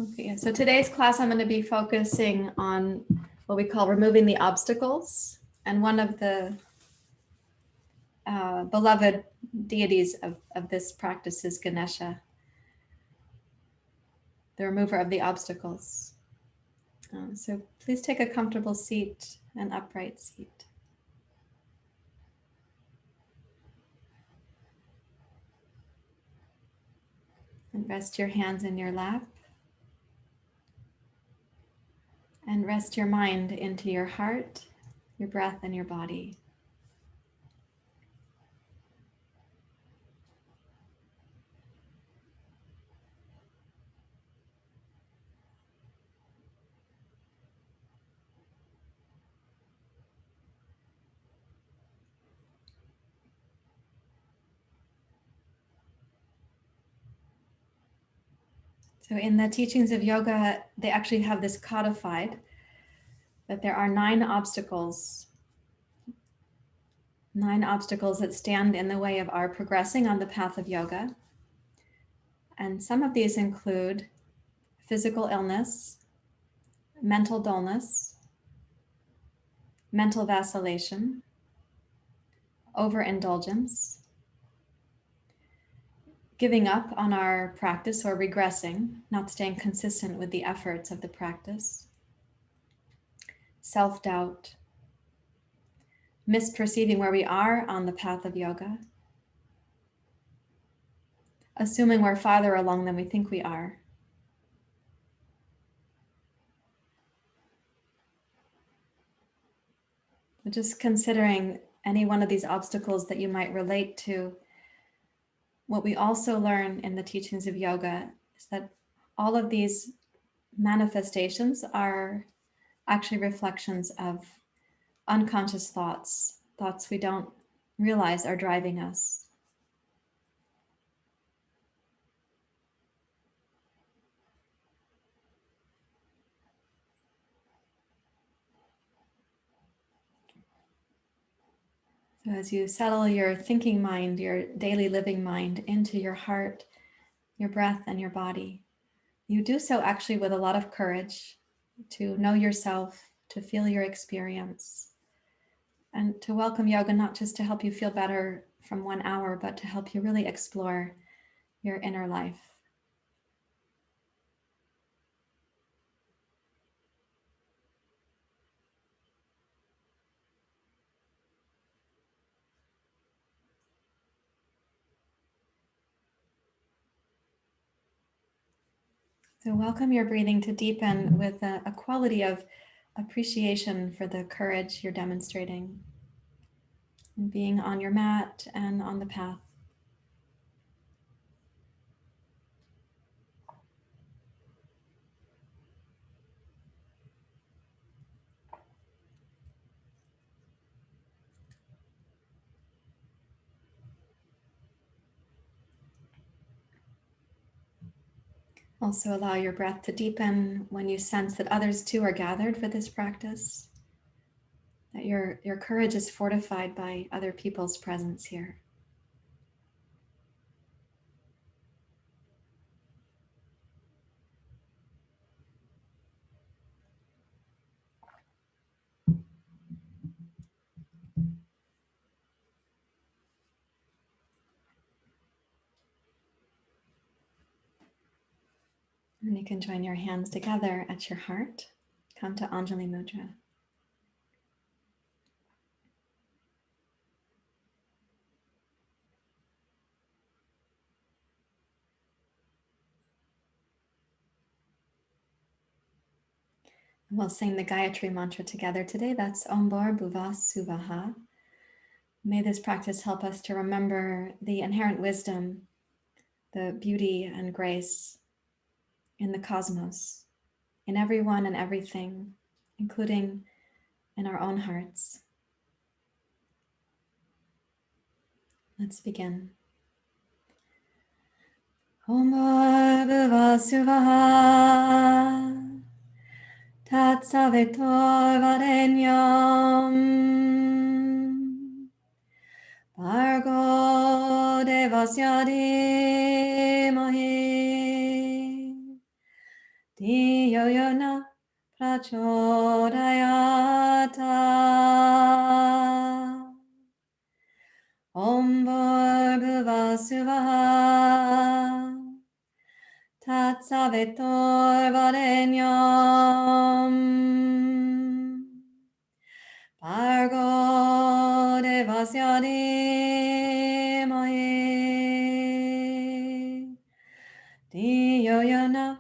Okay, so today's class I'm going to be focusing on what we call removing the obstacles. And one of the beloved deities of this practice is Ganesha, the remover of the obstacles. So please take a comfortable seat, an upright seat. And rest your hands in your lap. And rest your mind into your heart, your breath, and your body. So in the teachings of yoga, they actually have this codified, that there are 9 obstacles that stand in the way of our progressing on the path of yoga. And some of these include physical illness, mental dullness, mental vacillation, overindulgence, giving up on our practice or regressing, not staying consistent with the efforts of the practice, self-doubt, misperceiving where we are on the path of yoga, assuming we're farther along than we think we are, just considering any one of these obstacles that you might relate to. What we also learn in the teachings of yoga is that all of these manifestations are actually reflections of unconscious thoughts we don't realize are driving us. So as you settle your thinking mind, your daily living mind into your heart, your breath, and your body, you do so actually with a lot of courage to know yourself, to feel your experience, and to welcome yoga not just to help you feel better from 1 hour, but to help you really explore your inner life. So welcome your breathing to deepen with a quality of appreciation for the courage you're demonstrating and being on your mat and on the path. Also allow your breath to deepen when you sense that others too are gathered for this practice, that your courage is fortified by other people's presence here. And you can join your hands together at your heart. Come to Anjali Mudra. And we'll sing the Gayatri mantra together today. That's Om Bhur Bhuva Suvaha. May this practice help us to remember the inherent wisdom, the beauty and grace in the cosmos, in everyone and everything, including in our own hearts. Let's begin. Om Bhurva Suvaha Tat Savitor Varenyam Bhargo Devasya Dhimahi Diyo yo na prachodayata. Om Bhurvasuvaha Tatsavitor Varenyam Bhargo Devasya Dhimahi Dhiyo yo na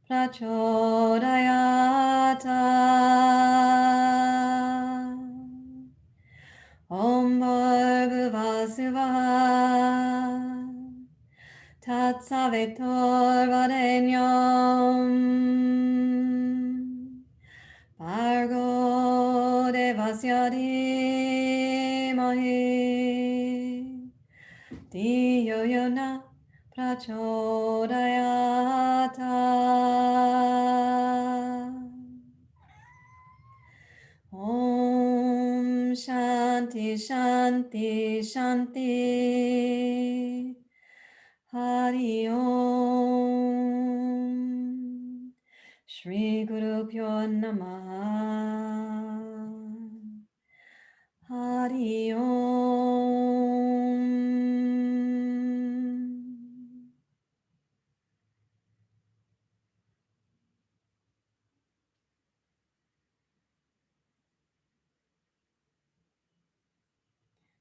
prachodayata. Om Bhurvasuvaha Tatsavitor Varenyam Bhargo Devasya Dhimahi Dhiyo yo na prachodayata. Om Shanti Shanti Shanti Hari Om Shri Guru Pyo Namaha Hari Om.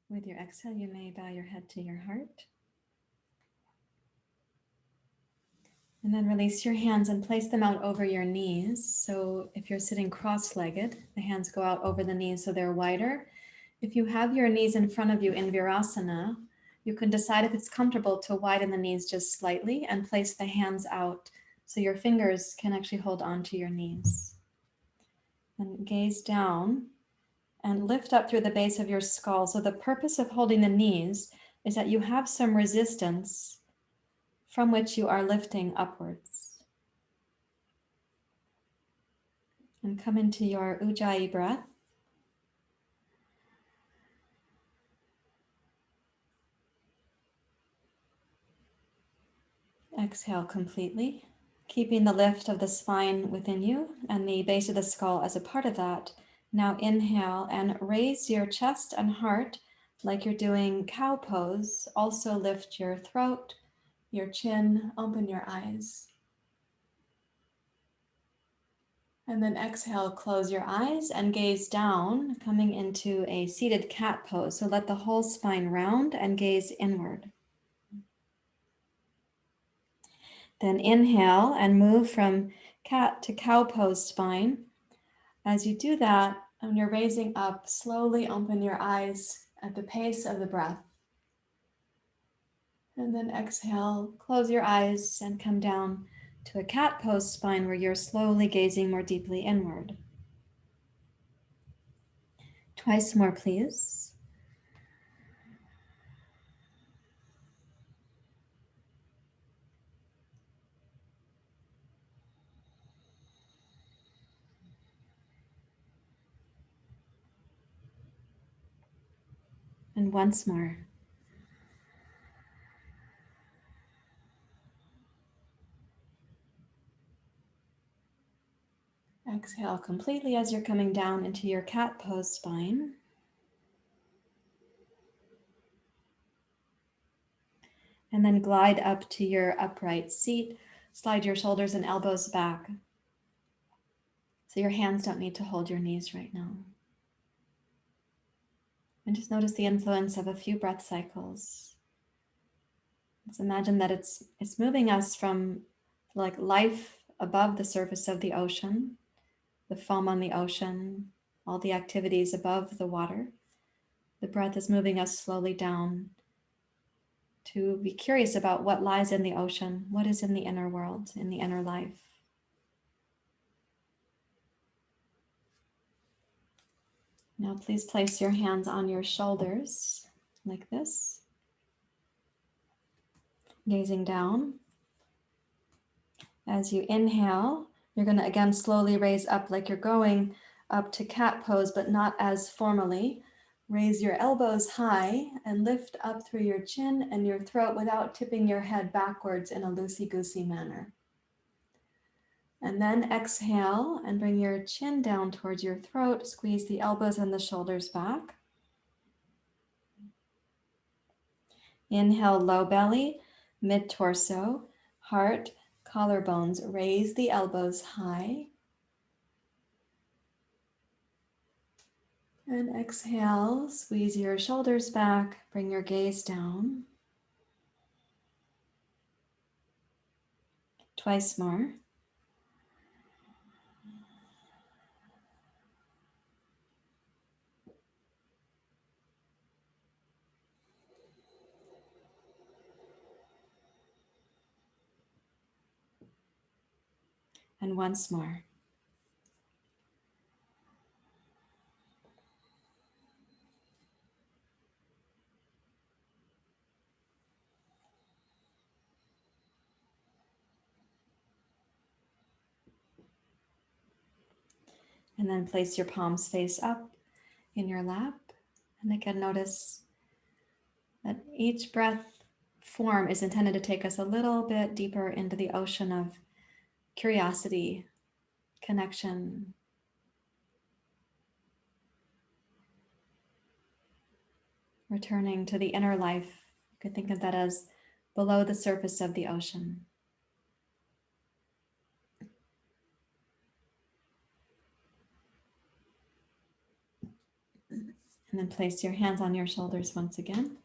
With your exhale, you may bow your head to your heart. And then release your hands and place them out over your knees. So if you're sitting cross-legged, the hands go out over the knees so they're wider. If you have your knees in front of you in Virasana, you can decide if it's comfortable to widen the knees just slightly and place the hands out so your fingers can actually hold on to your knees. And gaze down and lift up through the base of your skull. So the purpose of holding the knees is that you have some resistance from which you are lifting upwards. And come into your Ujjayi breath. Exhale completely, keeping the lift of the spine within you and the base of the skull as a part of that. Now inhale and raise your chest and heart like you're doing cow pose. Also lift your throat, your chin, open your eyes. And then exhale, close your eyes and gaze down, coming into a seated cat pose. So let the whole spine round and gaze inward. Then inhale and move from cat to cow pose spine. As you do that, when you're raising up, slowly open your eyes at the pace of the breath. And then exhale, close your eyes and come down to a cat pose spine where you're slowly gazing more deeply inward. Twice more, please. And once more. Exhale completely as you're coming down into your cat pose spine. And then glide up to your upright seat. Slide your shoulders and elbows back. So your hands don't need to hold your knees right now. And just notice the influence of a few breath cycles. Let's imagine that it's moving us from like life above the surface of the ocean, the foam on the ocean, all the activities above the water. The breath is moving us slowly down to be curious about what lies in the ocean, what is in the inner world, in the inner life. Now please place your hands on your shoulders like this, gazing down. As you inhale, you're going to again slowly raise up like you're going up to cat pose, but not as formally. Raise your elbows high and lift up through your chin and your throat without tipping your head backwards in a loosey-goosey manner. And then exhale and bring your chin down towards your throat. Squeeze the elbows and the shoulders back. Inhale, low belly, mid-torso, heart, collarbones. Raise the elbows high. And exhale, squeeze your shoulders back, bring your gaze down. Twice more. And once more. And then place your palms face up in your lap. And again, notice that each breath form is intended to take us a little bit deeper into the ocean of curiosity, connection, returning to the inner life. You could think of that as below the surface of the ocean. And then place your hands on your shoulders once again.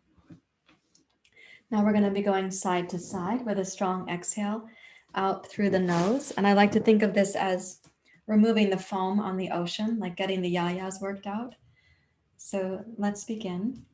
Now we're going to be going side to side with a strong exhale out through the nose. And I like to think of this as removing the foam on the ocean, like getting the yayas worked out. So let's begin.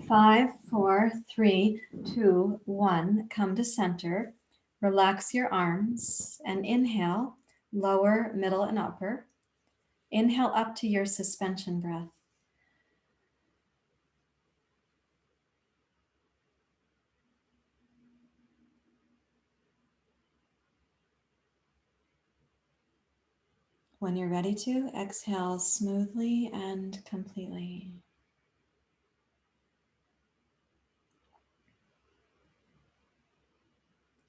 Five, four, three, two, one. Come to center. Relax your arms and inhale, lower, middle, and upper. Inhale up to your suspension breath. When you're ready to, exhale smoothly and completely.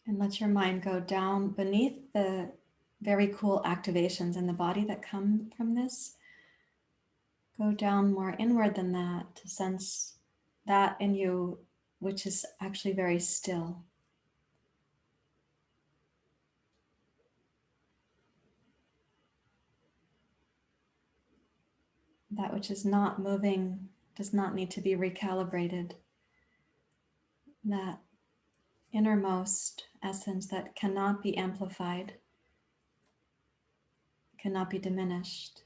And let your mind go down beneath the very cool activations in the body that come from this. Go down more inward than that to sense that in you, which is actually very still. That which is not moving does not need to be recalibrated. That innermost essence that cannot be amplified, cannot be diminished,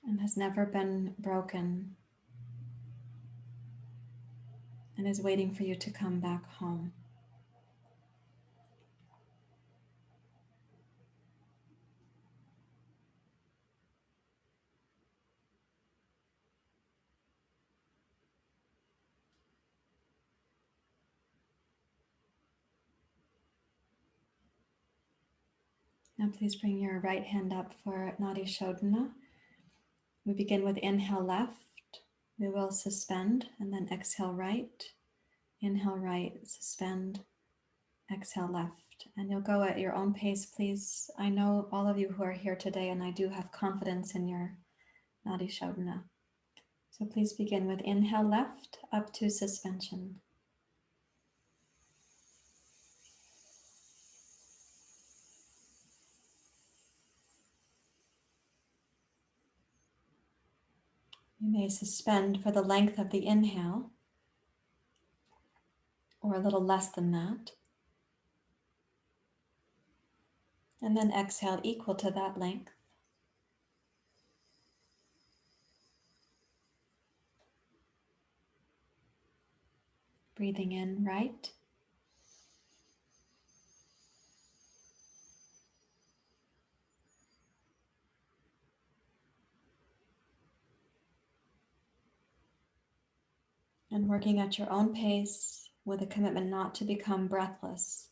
and has never been broken, and is waiting for you to come back home. Now please bring your right hand up for Nadi Shodhana. We begin with inhale left. We will suspend and then exhale right. Inhale right, suspend, exhale left. And you'll go at your own pace, please. I know all of you who are here today, and I do have confidence in your Nadi Shodhana. So please begin with inhale left up to suspension. You may suspend for the length of the inhale, or a little less than that. And then exhale equal to that length. Breathing in right. And working at your own pace with a commitment not to become breathless.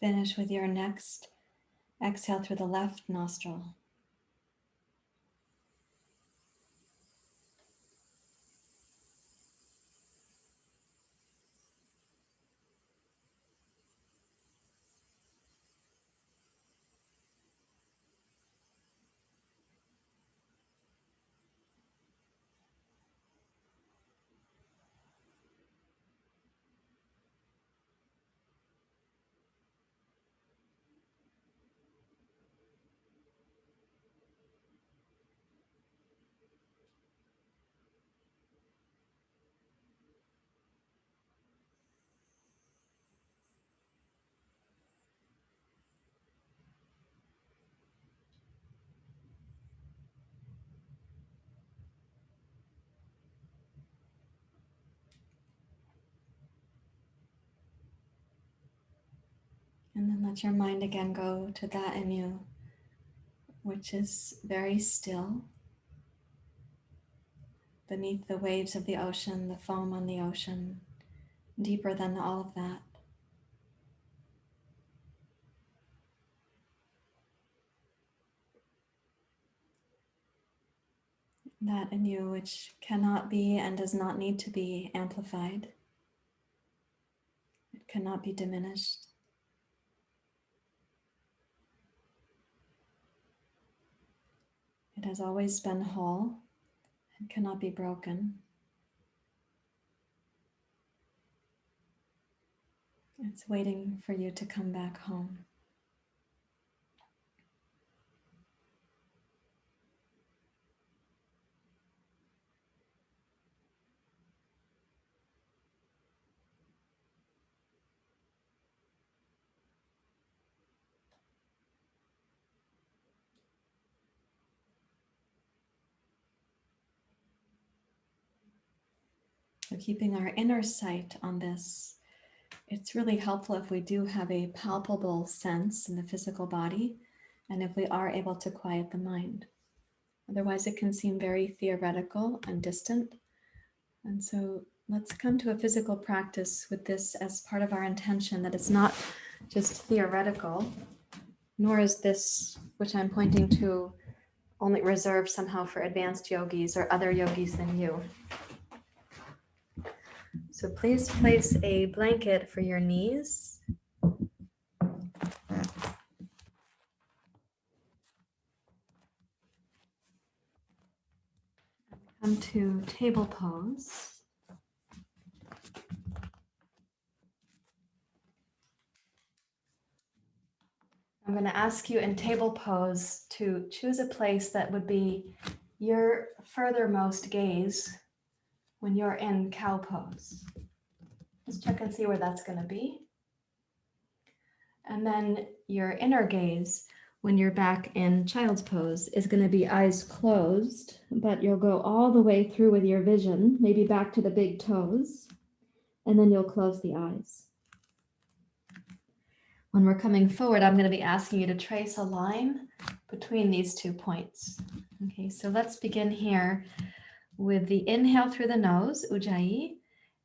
Finish with your next exhale through the left nostril. And then let your mind again go to that in you, which is very still, beneath the waves of the ocean, the foam on the ocean, deeper than all of that. That in you which cannot be and does not need to be amplified. It cannot be diminished. It has always been whole and cannot be broken. It's waiting for you to come back home. So keeping our inner sight on this, it's really helpful if we do have a palpable sense in the physical body and if we are able to quiet the mind. Otherwise, it can seem very theoretical and distant. And so let's come to a physical practice with this as part of our intention, that it's not just theoretical, nor is this, which I'm pointing to, only reserved somehow for advanced yogis or other yogis than you. So please place a blanket for your knees. Come to table pose. I'm going to ask you in table pose to choose a place that would be your furthermost gaze when you're in cow pose. Just check and see where that's going to be. And then your inner gaze when you're back in child's pose is going to be eyes closed, but you'll go all the way through with your vision, maybe back to the big toes, and then you'll close the eyes. When we're coming forward, I'm going to be asking you to trace a line between these 2 points. Okay, so let's begin here with the inhale through the nose, Ujjayi,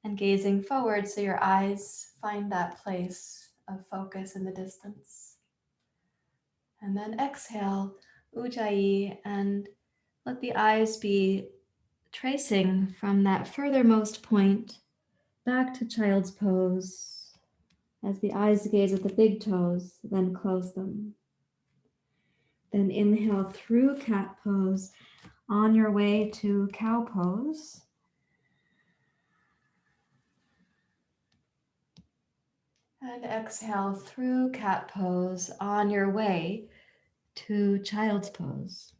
and gazing forward so your eyes find that place of focus in the distance. And then exhale, Ujjayi, and let the eyes be tracing from that furthermost point back to child's pose. As the eyes gaze at the big toes, then close them. Then inhale through cat pose on your way to cow pose. And exhale through cat pose on your way to child's pose.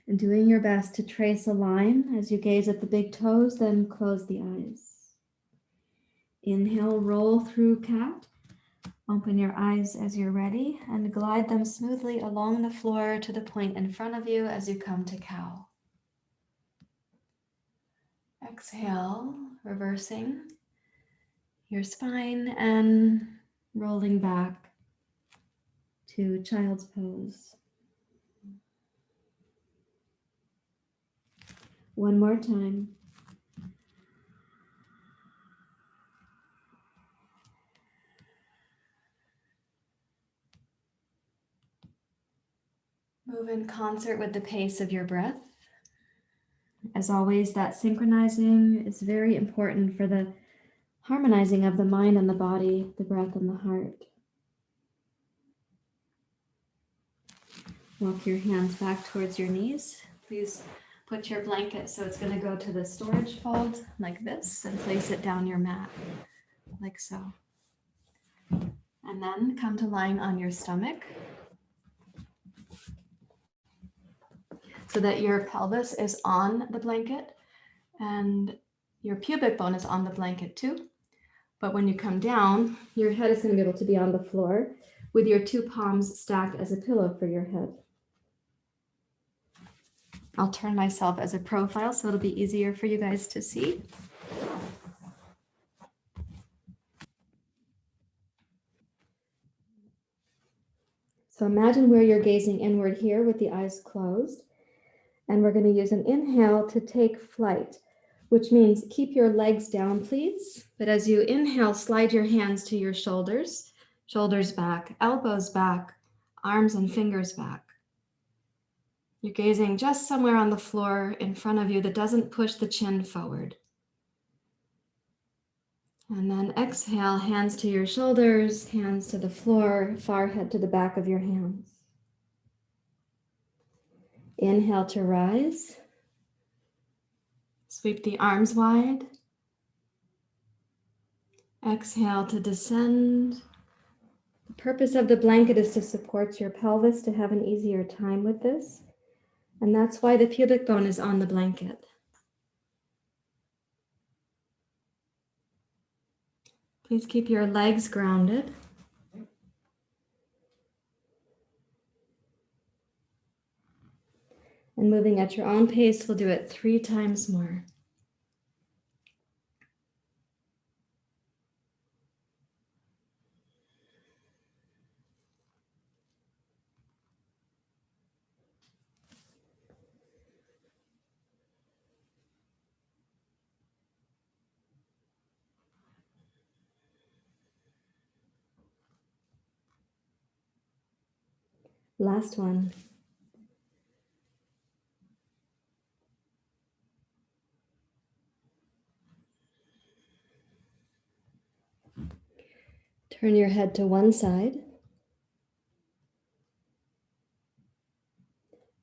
And doing your best to trace a line as you gaze at the big toes, then close the eyes. Inhale, roll through cat. Open your eyes as you're ready and glide them smoothly along the floor to the point in front of you as you come to cow. Exhale, reversing your spine and rolling back to child's pose. One more time. Move in concert with the pace of your breath. As always, that synchronizing is very important for the harmonizing of the mind and the body, the breath and the heart. Walk your hands back towards your knees. Please put your blanket so it's going to go to the storage fold like this and place it down your mat like so. And then come to lying on your stomach so that your pelvis is on the blanket and your pubic bone is on the blanket too. But when you come down, your head is going to be able to be on the floor with your 2 palms stacked as a pillow for your head. I'll turn myself as a profile so it'll be easier for you guys to see. So imagine where you're gazing inward here with the eyes closed. And we're going to use an inhale to take flight, which means keep your legs down, please. But as you inhale, slide your hands to your shoulders, shoulders back, elbows back, arms and fingers back. You're gazing just somewhere on the floor in front of you that doesn't push the chin forward. And then exhale, hands to your shoulders, hands to the floor, forehead to the back of your hands. Inhale to rise. Sweep the arms wide. Exhale to descend. The purpose of the blanket is to support your pelvis to have an easier time with this. And that's why the pubic bone is on the blanket. Please keep your legs grounded. And moving at your own pace, we'll do it 3 times more. Last one. Turn your head to one side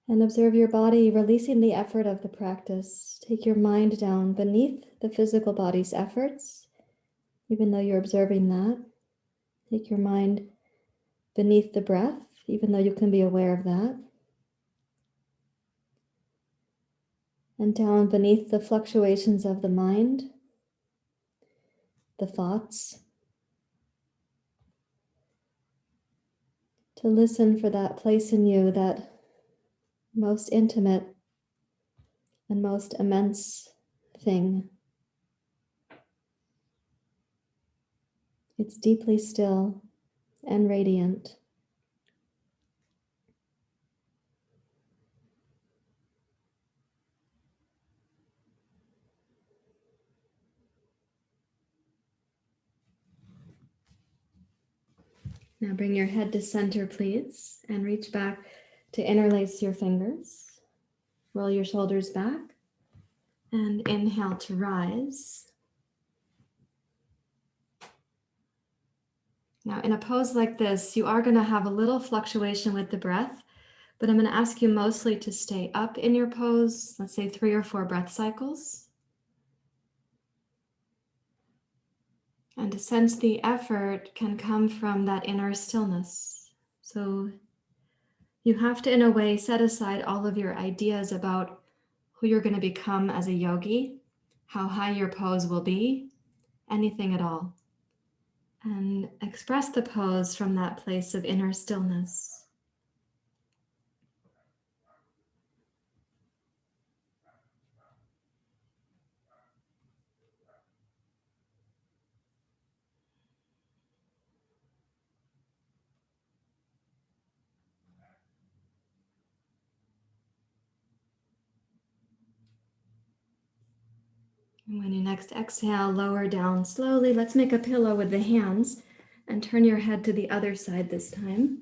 and observe your body releasing the effort of the practice. Take your mind down beneath the physical body's efforts, even though you're observing that. Take your mind beneath the breath, even though you can be aware of that. And down beneath the fluctuations of the mind, the thoughts. to listen for that place in you, that most intimate and most immense thing. It's deeply still and radiant. Now bring your head to center, please, and reach back to interlace your fingers. Roll your shoulders back and inhale to rise. Now in a pose like this, you are going to have a little fluctuation with the breath, but I'm going to ask you mostly to stay up in your pose, let's say 3 or 4 breath cycles. And to sense the effort can come from that inner stillness. So you have to, in a way, set aside all of your ideas about who you're going to become as a yogi, how high your pose will be, anything at all. And express the pose from that place of inner stillness. And when you next exhale, lower down slowly. Let's make a pillow with the hands and turn your head to the other side this time.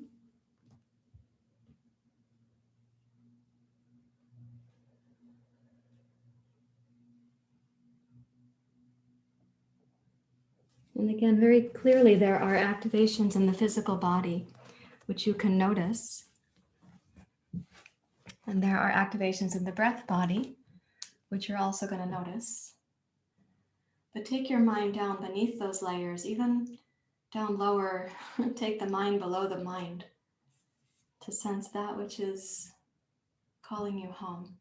And again, very clearly, there are activations in the physical body, which you can notice. And there are activations in the breath body, which you're also going to notice. But take your mind down beneath those layers, even down lower. Take the mind below the mind to sense that which is calling you home.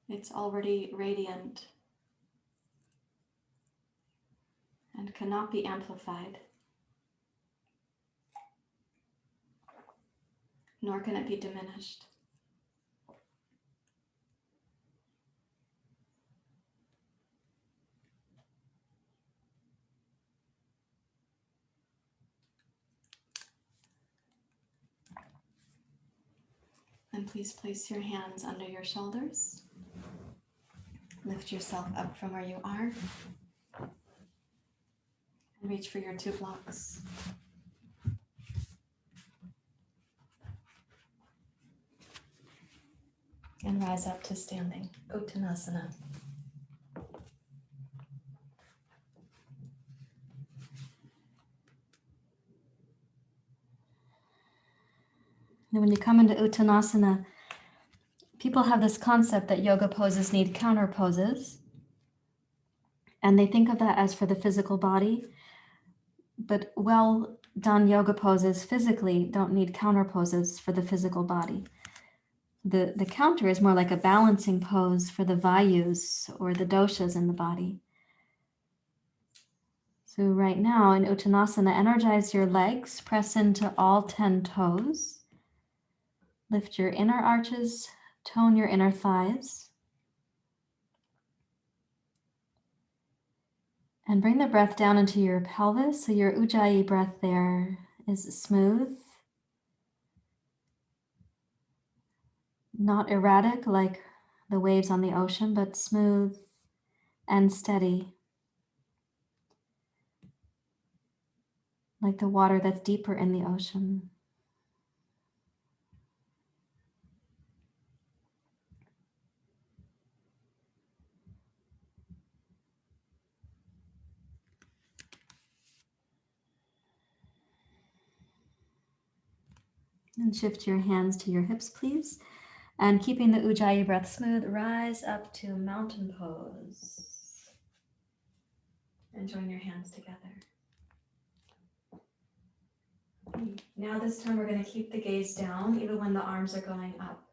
It's already radiant and cannot be amplified, nor can it be diminished. And please place your hands under your shoulders. Lift yourself up from where you are and reach for your 2 blocks. And rise up to standing, Uttanasana. And when you come into Uttanasana, people have this concept that yoga poses need counter poses. And they think of that as for the physical body. But well done yoga poses physically don't need counter poses for the physical body. The counter is more like a balancing pose for the vayus or the doshas in the body. So right now in Uttanasana, energize your legs, press into all 10 toes. Lift your inner arches, tone your inner thighs. And bring the breath down into your pelvis, so your ujjayi breath there is smooth, not erratic like the waves on the ocean, but smooth and steady, like the water that's deeper in the ocean. And shift your hands to your hips, please. And keeping the ujjayi breath smooth, rise up to mountain pose. And join your hands together. Now this time we're going to keep the gaze down even when the arms are going up.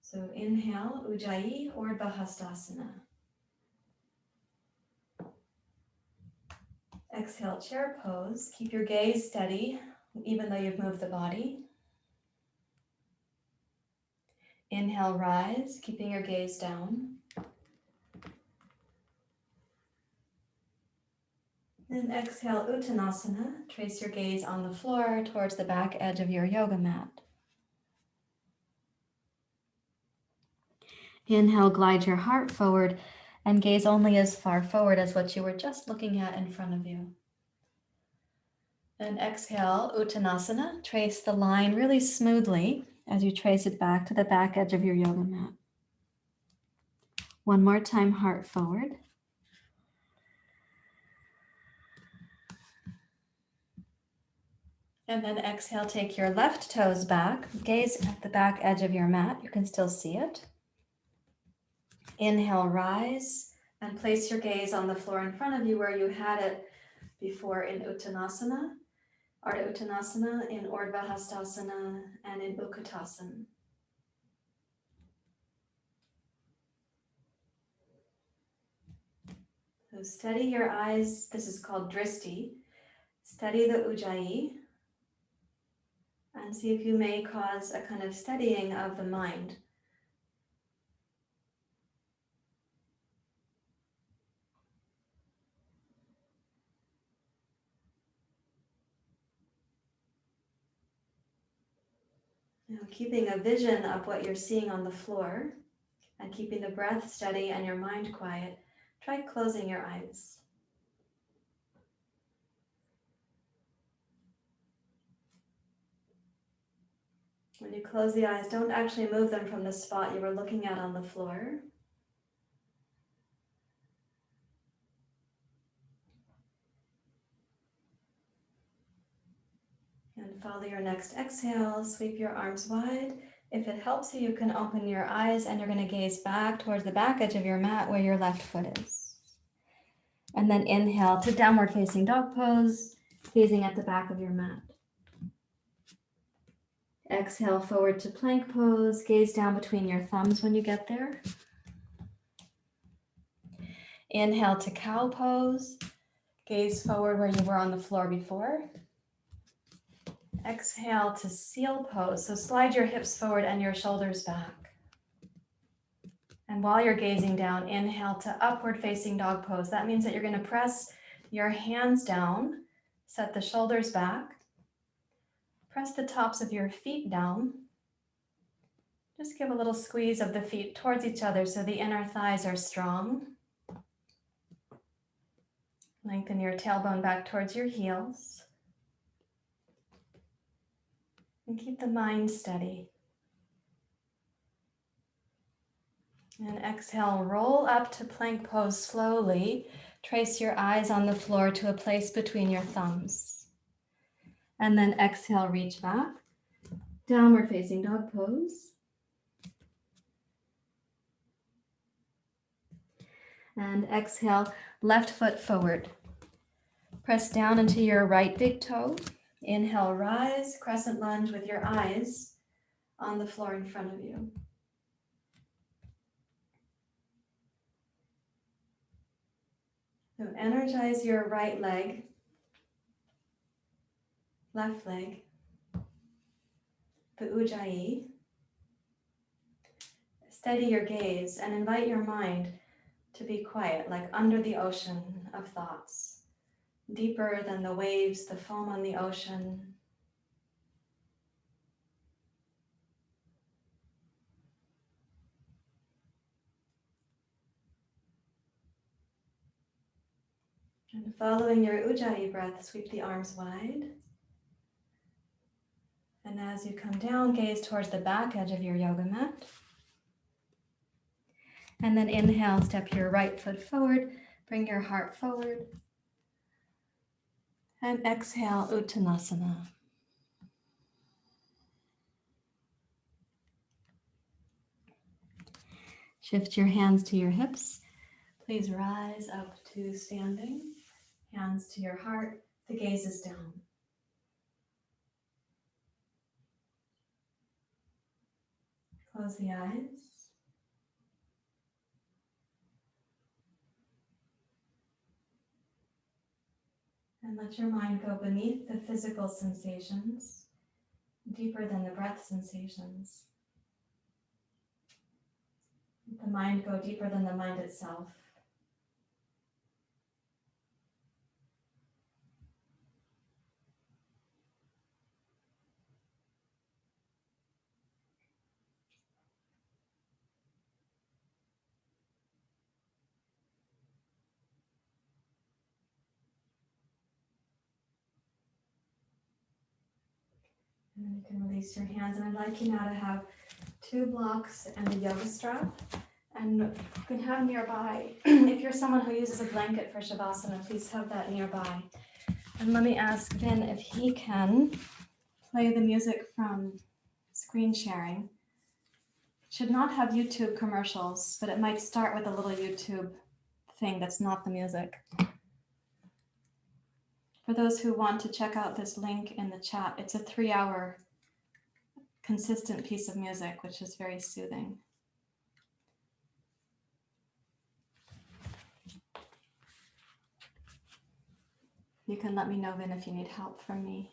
So inhale, ujjayi or Bahastasana. Exhale, chair pose. Keep your gaze steady, even though you've moved the body. Inhale, rise, keeping your gaze down. And exhale, Uttanasana. Trace your gaze on the floor towards the back edge of your yoga mat. Inhale, glide your heart forward and gaze only as far forward as what you were just looking at in front of you. And exhale, Uttanasana. Trace the line really smoothly as you trace it back to the back edge of your yoga mat. One more time, heart forward. And then exhale, take your left toes back. Gaze at the back edge of your mat. You can still see it. Inhale, rise, and place your gaze on the floor in front of you where you had it before in Uttanasana, Ardha Uttanasana, in Urdhva Hastasana, and in Utkatasana. So steady your eyes. This is called dristhi. Steady the ujjayi and see if you may cause a kind of steadying of the mind. Now, keeping a vision of what you're seeing on the floor and keeping the breath steady and your mind quiet, try closing your eyes. When you close the eyes, don't actually move them from the spot you were looking at on the floor. And follow your next exhale, sweep your arms wide. If it helps you, you can open your eyes and you're going to gaze back towards the back edge of your mat where your left foot is. And then inhale to downward facing dog pose, gazing at the back of your mat. Exhale forward to plank pose, gaze down between your thumbs when you get there. Inhale to cow pose, gaze forward where you were on the floor before. Exhale to seal pose, so slide your hips forward and your shoulders back. And while you're gazing down, inhale to upward facing dog pose. That means that you're going to press your hands down, set the shoulders back, press the tops of your feet down. Just give a little squeeze of the feet towards each other so the inner thighs are strong. Lengthen your tailbone back towards your heels. And keep the mind steady. And exhale, roll up to plank pose slowly. Trace your eyes on the floor to a place between your thumbs. And then exhale, reach back. Downward facing dog pose. And exhale, left foot forward. Press down into your right big toe. Inhale, rise, crescent lunge with your eyes on the floor in front of you. So energize your right leg, left leg, the ujjayi. Steady your gaze and invite your mind to be quiet, like under the ocean of thoughts, deeper than the waves, the foam on the ocean. And following your ujjayi breath, sweep the arms wide. And as you come down, gaze towards the back edge of your yoga mat. And then inhale, step your right foot forward, bring your heart forward. And exhale, Uttanasana. Shift your hands to your hips. Please rise up to standing. Hands to your heart, the gaze is down. Close the eyes. And let your mind go beneath the physical sensations, deeper than the breath sensations. Let the mind go deeper than the mind itself. And then you can release your hands. And I'd like you now to have 2 blocks and a yoga strap. And you can have nearby, if you're someone who uses a blanket for Shavasana, please have that nearby. And let me ask Vin if he can play the music from screen sharing. It should not have YouTube commercials, but it might start with a little YouTube thing that's not the music. For those who want to check out this link in the chat, it's a 3-hour consistent piece of music, which is very soothing. You can let me know, Vin, if you need help from me.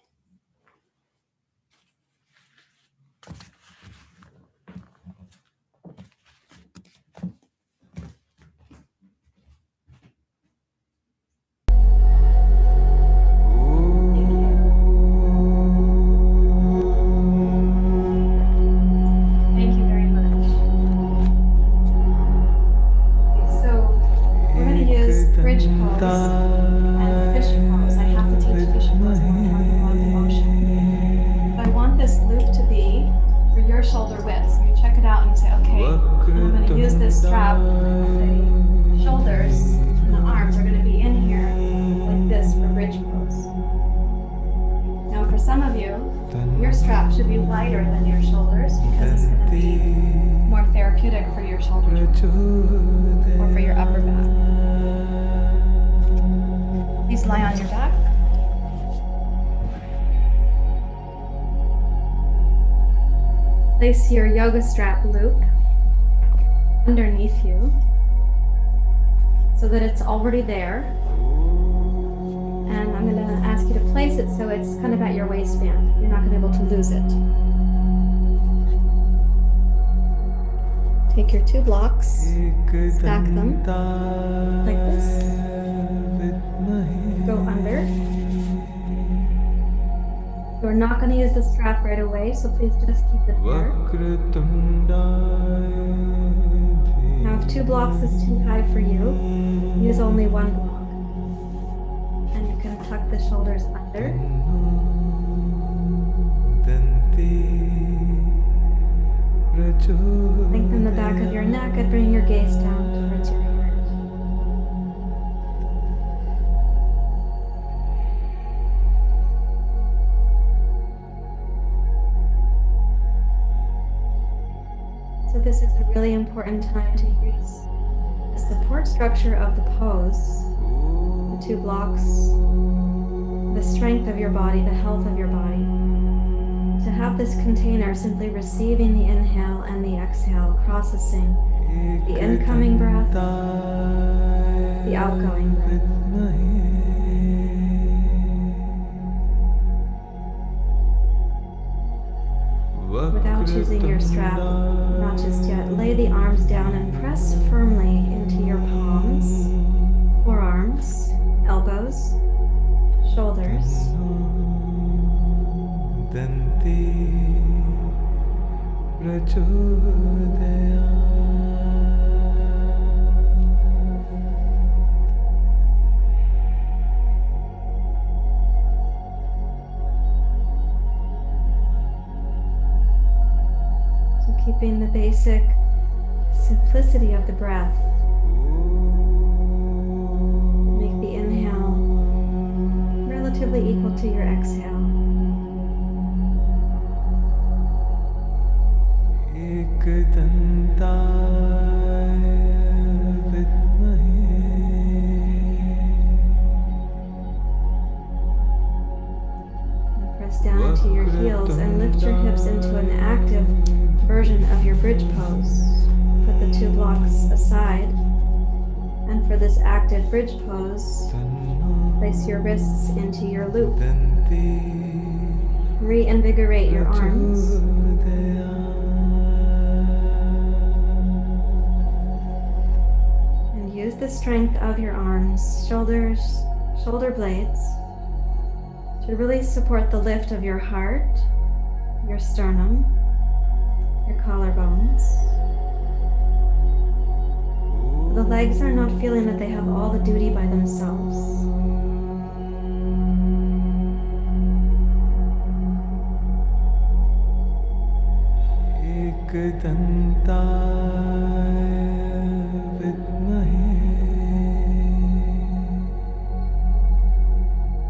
Place your yoga strap loop underneath you so that it's already there. And I'm going to ask you to place it so it's kind of at your waistband. You're not going to be able to lose it. Take your 2 blocks, stack them like this, go under. We're not going to use the strap right away, so please just keep it there. Now if 2 blocks is too high for you, use only 1 block. And you can tuck the shoulders under. Lengthen the back of your neck and bring your gaze down towards your heart. This is a really important time to use the support structure of the pose, the 2 blocks, the strength of your body, the health of your body, to have this container simply receiving the inhale and the exhale, processing the incoming breath, the outgoing breath. Without choosing your strap, not just yet, lay the arms down and press firmly into your palms, forearms, elbows, shoulders. Keeping the basic simplicity of the breath. Make the inhale relatively equal to your exhale. Press down into your heels and lift your hips into an active version of your bridge pose. Put the 2 blocks aside, and for this active bridge pose, Place your wrists into your loop. Reinvigorate your arms. And use the strength of your arms, shoulders, shoulder blades, to really support the lift of your heart, your sternum, your collarbones. The legs are not feeling that they have all the duty by themselves.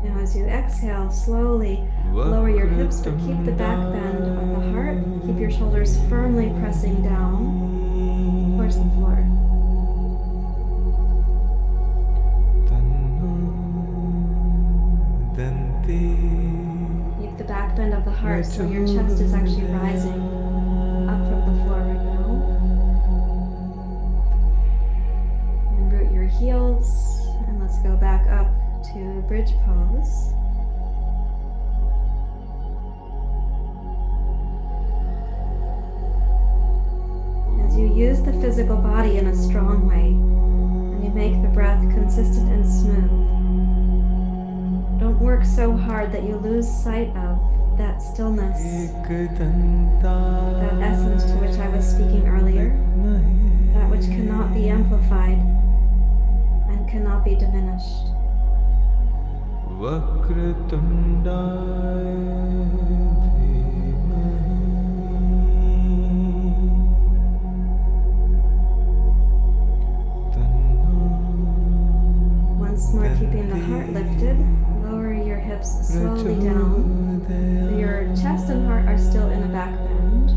Now as you exhale, slowly lower your hips, but keep the back bend of the heart. Keep your shoulders firmly pressing down towards the floor. Keep the back bend of the heart so your chest is actually rising up from the floor right now. And root your heels, and let's go back up to bridge pose. As you use the physical body in a strong way, and you make the breath consistent and smooth, don't work so hard that you lose sight of that stillness, that essence to which I was speaking earlier, that which cannot be amplified and cannot be diminished. Once more, keeping the heart lifted, lower your hips slowly down. So your chest and heart are still in a back bend.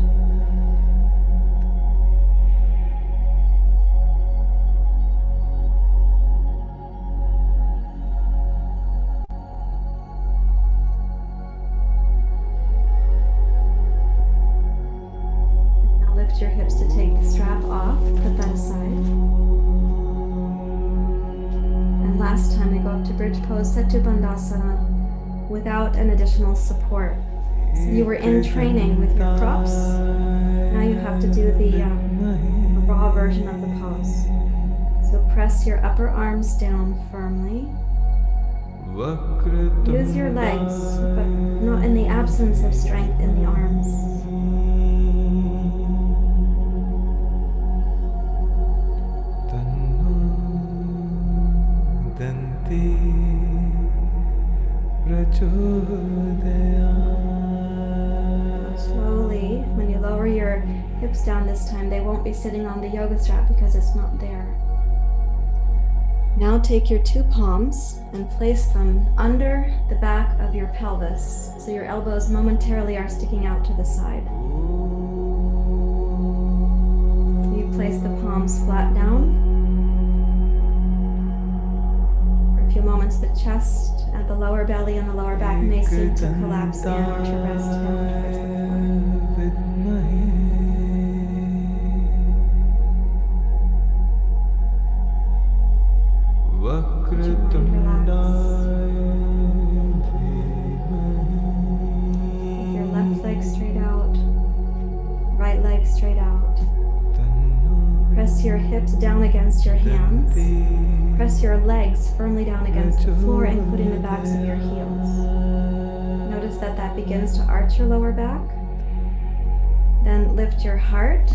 Now lift your hips to take the strap off, put that aside. Last time we go up to bridge pose, Setu Bandhasana, without an additional support. So you were in training with your props. Now you have to do the raw version of the pose. So press your upper arms down firmly. Use your legs, but not in the absence of strength in the arms. Slowly, when you lower your hips down this time, they won't be sitting on the yoga strap because it's not there. Now take your two palms and place them under the back of your pelvis, so your elbows momentarily are sticking out to the side. You place the palms flat down. A few moments, the chest and the lower belly and the lower back may seem to collapse in or to rest down towards the floor. Let your mind relax. Take your left leg straight out, right leg straight out. Press your hips down against your hands. Press your legs firmly down against the floor, including the backs of your heels. Notice that that begins to arch your lower back. Then lift your heart,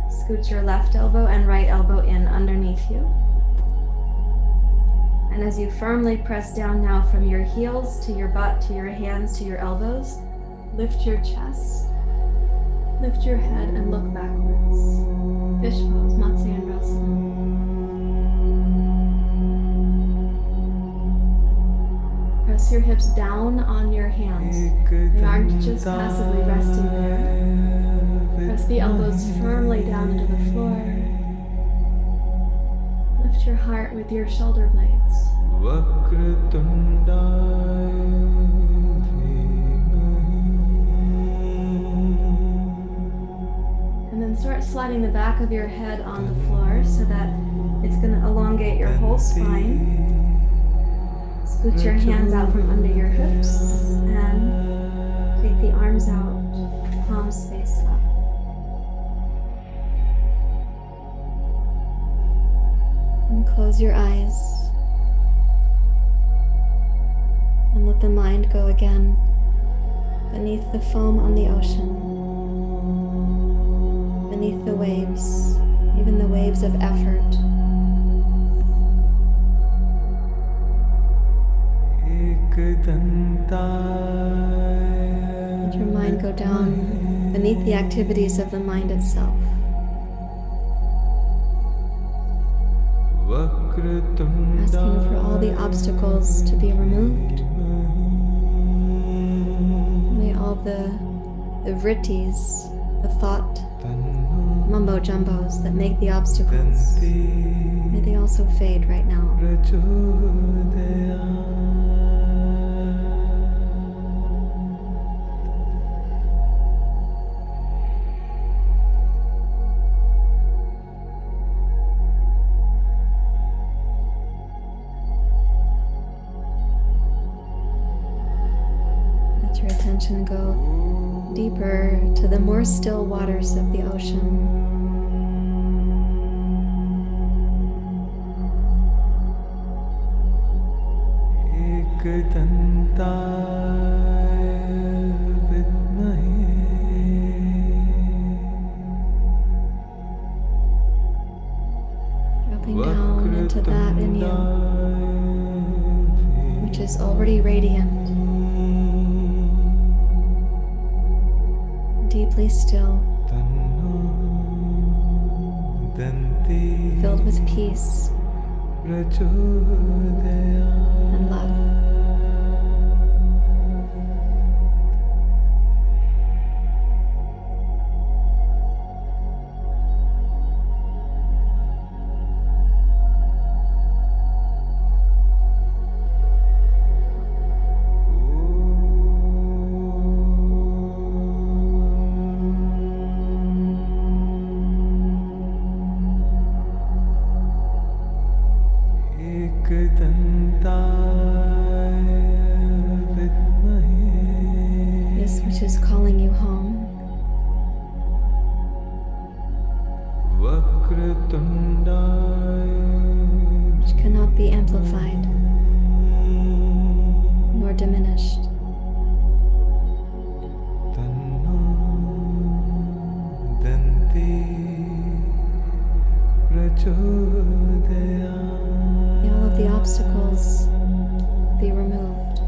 scoot your left elbow and right elbow in underneath you. And as you firmly press down now from your heels to your butt, to your hands, to your elbows, lift your chest, lift your head and look backwards. Fish pose, Matsyendrasana. Press your hips down on your hands. They aren't just passively resting there. Press the elbows firmly down into the floor. Lift your heart with your shoulder blades. And then start sliding the back of your head on the floor so that it's going to elongate your whole spine. Scoot your hands out from under your hips and take the arms out, palms face up. And close your eyes and let the mind go again beneath the foam on the ocean, beneath the waves, even the waves of effort. Let your mind go down beneath the activities of the mind itself. Asking for all the obstacles to be removed. May all the vrittis, the thought mumbo jumbos that make the obstacles, may they also fade right now. Your attention go deeper to the more still waters of the ocean. Dropping down into that in you, which is already radiant. Deeply still, filled with peace and love. This which is calling you home, which cannot be amplified nor diminished. May all of the obstacles be removed.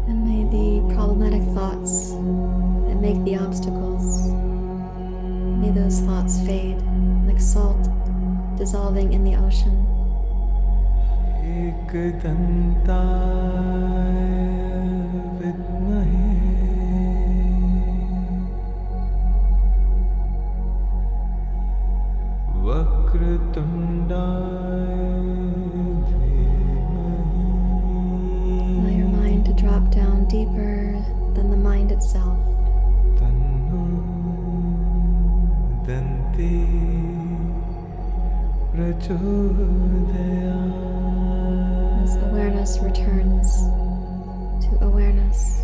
And may the problematic thoughts that make the obstacles, may those thoughts fade like salt dissolving in the ocean. Allow your mind to drop down deeper than the mind itself. As awareness returns to awareness.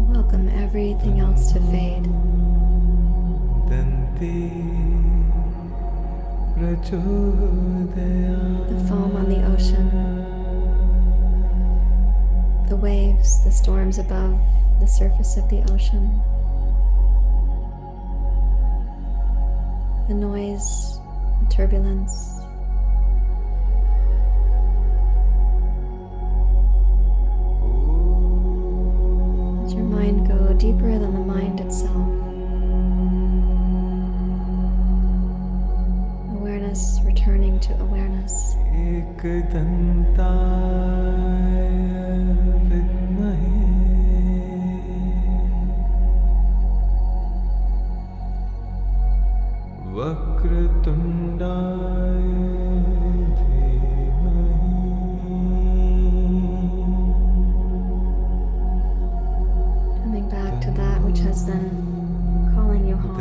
Welcome everything else to fade. The foam on the ocean, the waves, the storms above the surface of the ocean, the noise, the turbulence. Let your mind go deeper than the mind itself. Awareness returning to awareness. Coming back to that which has been calling you home.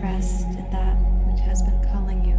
Rest in that which has been calling you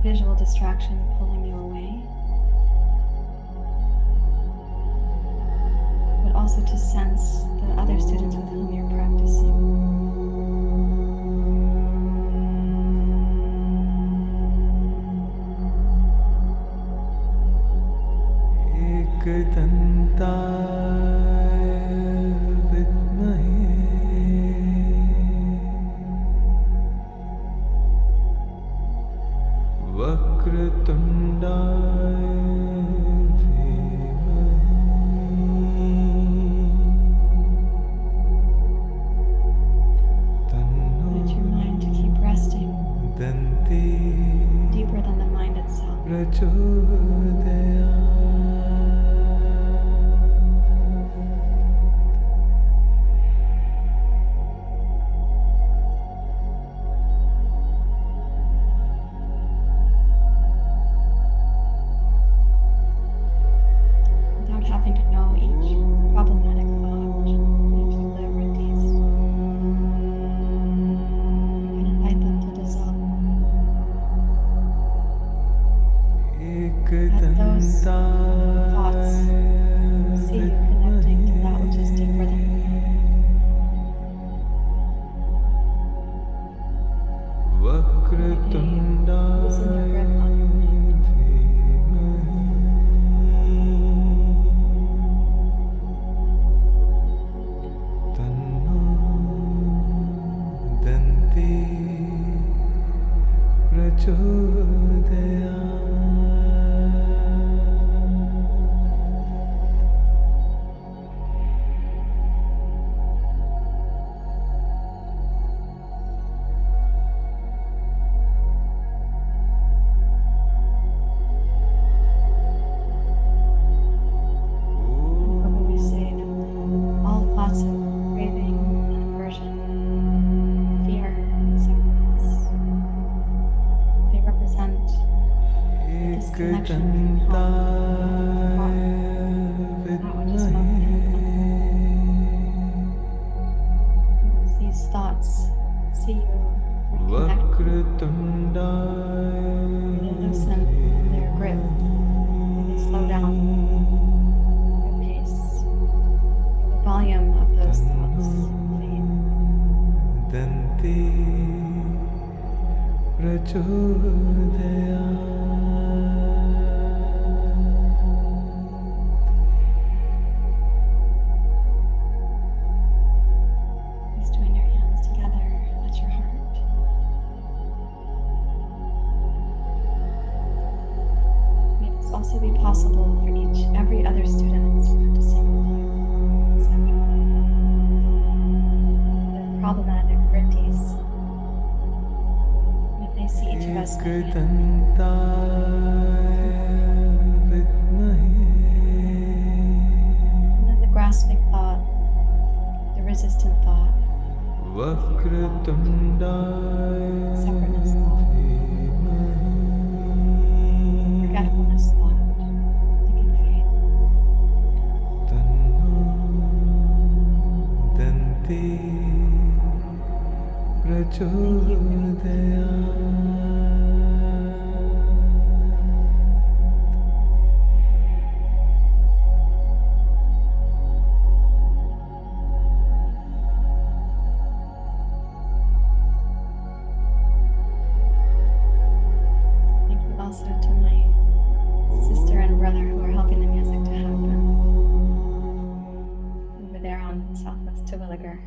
visual distraction pulling you away, but also to sense the other students with whom you're practicing. Deeper than the mind itself. those thoughts. See you connecting to that which is deeper than you. May they loosen their grip on your mind. Thoughts of craving and aversion, fear and separateness. They represent the disconnection from home, that which is most infinite. As these thoughts see you reconnect, they loosen their grip, they slow down their pace. The volume of those thoughts fade. Please join your hands together at your heart. May this also be possible for every other student who's practicing with you. Problematic dritthis. If they see each of us and then the grasping thought, the resistant thought, separateness thought, forgetfulness thought, they can fade. Thank you also to my sister and brother who are helping the music to happen over there on Southwest Terwilliger.